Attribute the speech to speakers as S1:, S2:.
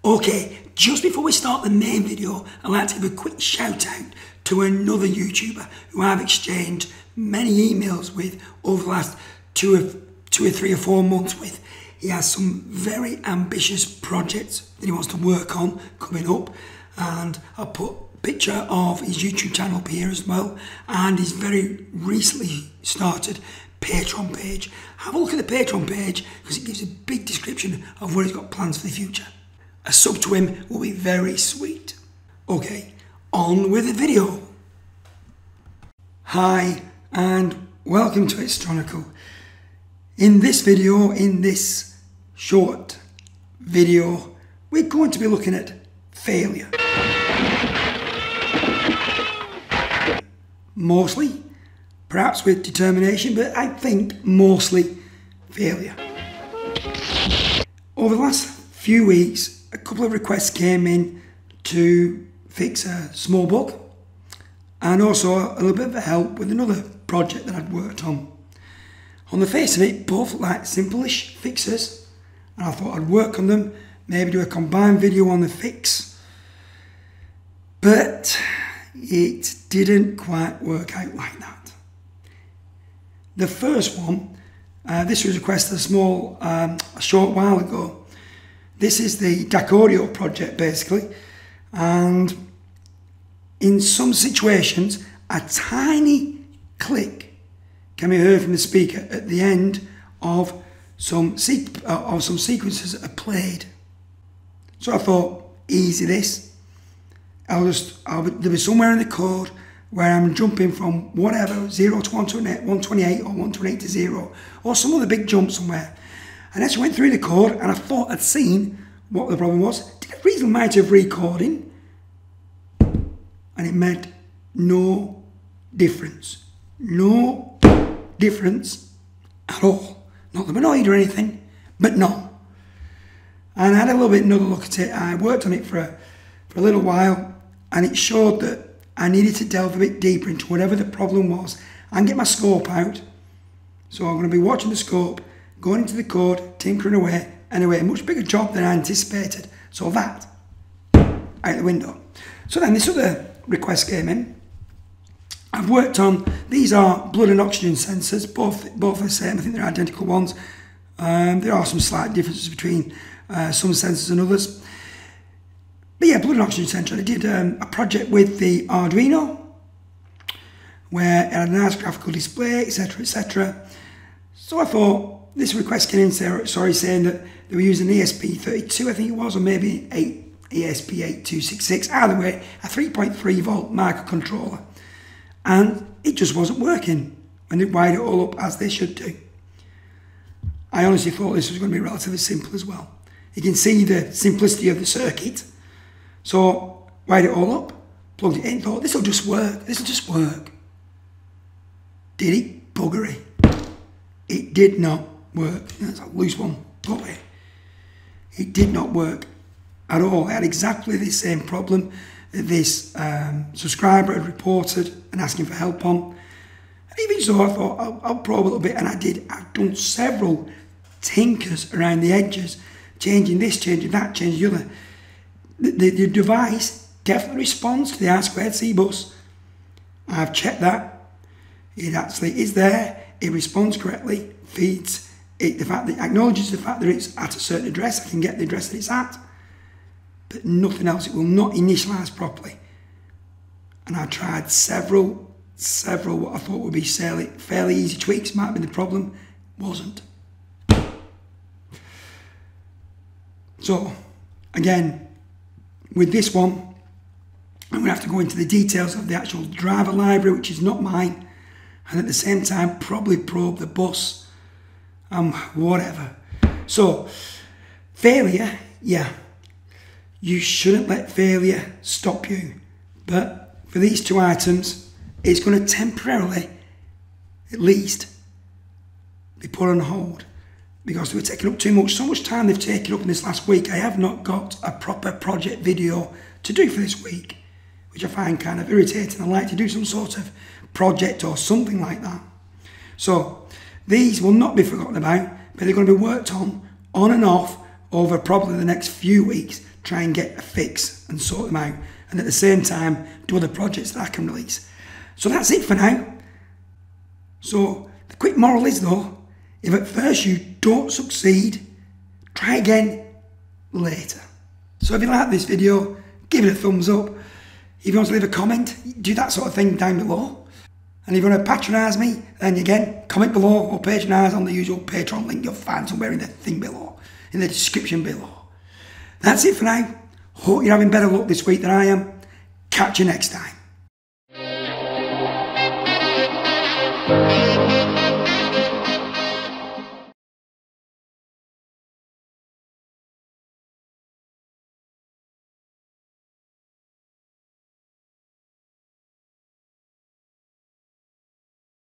S1: Okay, just before we start the main video, I'd like to give a quick shout out to another YouTuber who I've exchanged many emails with over the last two or 3 or 4 months with. He has some very ambitious projects that he wants to work on coming up, and I'll put a picture of his YouTube channel up here as well, and his very recently started Patreon page. Have a look at the Patreon page because it gives a big description of what he's got plans for the future. A sub to him will be very sweet. Okay, on with the video. Hi and welcome to Xtronical. In this video, in this short video, we're going to be looking at failure. Mostly, perhaps with determination, but I think mostly failure. Over the last few weeks, a couple of requests came in to fix a small bug and also a little bit of help with another project that I'd worked on. On the face of it, both looked like simple-ish fixes, and I thought I'd work on them, maybe do a combined video on the fix, but it didn't quite work out like that. The first one, this was requested a short while ago. This is the DAC Audio project basically, and in some situations a tiny click can be heard from the speaker at the end of some sequences that are played. So I thought, easy this. There'll be somewhere in the code where I'm jumping from whatever, 0 to 128 or 128 to 0, or some other big jump somewhere. And as I went through the code, and I thought I'd seen what the problem was, did a reasonable amount of recording, and it made no difference. No difference at all. Not that I'm annoyed or anything, but none. And I had a little bit another look at it. I worked on it for a little while, and it showed that I needed to delve a bit deeper into whatever the problem was and get my scope out. So I'm going to be watching the scope, going into the code, tinkering away, anyway, a much bigger job than I anticipated. So that, out the window. So then this other request came in. I've worked on, these are blood and oxygen sensors, both are the same, I think they're identical ones. There are some slight differences between some sensors and others. But yeah, blood and oxygen sensor, I did a project with the Arduino, where it had a nice graphical display, etc, etc. So I thought, this request came in, saying that they were using ESP32, I think it was, or maybe ESP8266. Either way, a 3.3 volt microcontroller. And it just wasn't working when they wired it all up as they should do. I honestly thought this was going to be relatively simple as well. You can see the simplicity of the circuit. So, wired it all up, plugged it in, thought, this will just work, Did it? Buggery. It did not work. That's a loose one. Go away. It did not work at all. I had exactly the same problem that this subscriber had reported and asking for help on. And even so, I thought, I'll probe a little bit, and I did. I've done several tinkers around the edges, changing this, changing that, changing the other. The device definitely responds to the I2C bus. I've checked that. It actually is there. It responds correctly, feeds it, the fact that it acknowledges the fact that it's at a certain address. I can get the address that it's at, but nothing else. It will not initialize properly. And I tried several what I thought would be fairly easy tweaks. Might have been the problem. Wasn't. So again, with this one, I'm going to have to go into the details of the actual driver library, which is not mine, and at the same time probably probe the bus, whatever. So, failure, yeah, you shouldn't let failure stop you, but for these two items, it's going to temporarily, at least, be put on hold, because they were taking up too much. So much time they've taken up in this last week, I have not got a proper project video to do for this week, which I find kind of irritating. I like to do some sort of project or something like that. So these will not be forgotten about, but they're going to be worked on and off over probably the next few weeks, try and get a fix and sort them out. And at the same time, do other projects that I can release. So that's it for now. So the quick moral is though, if at first you don't succeed, try again later. So if you like this video, give it a thumbs up. If you want to leave a comment, do that sort of thing down below. And if you want to patronise me, then again, comment below or patronise on the usual Patreon link you'll find somewhere in the thing below, in the description below. That's it for now. Hope you're having better luck this week than I am. Catch you next time.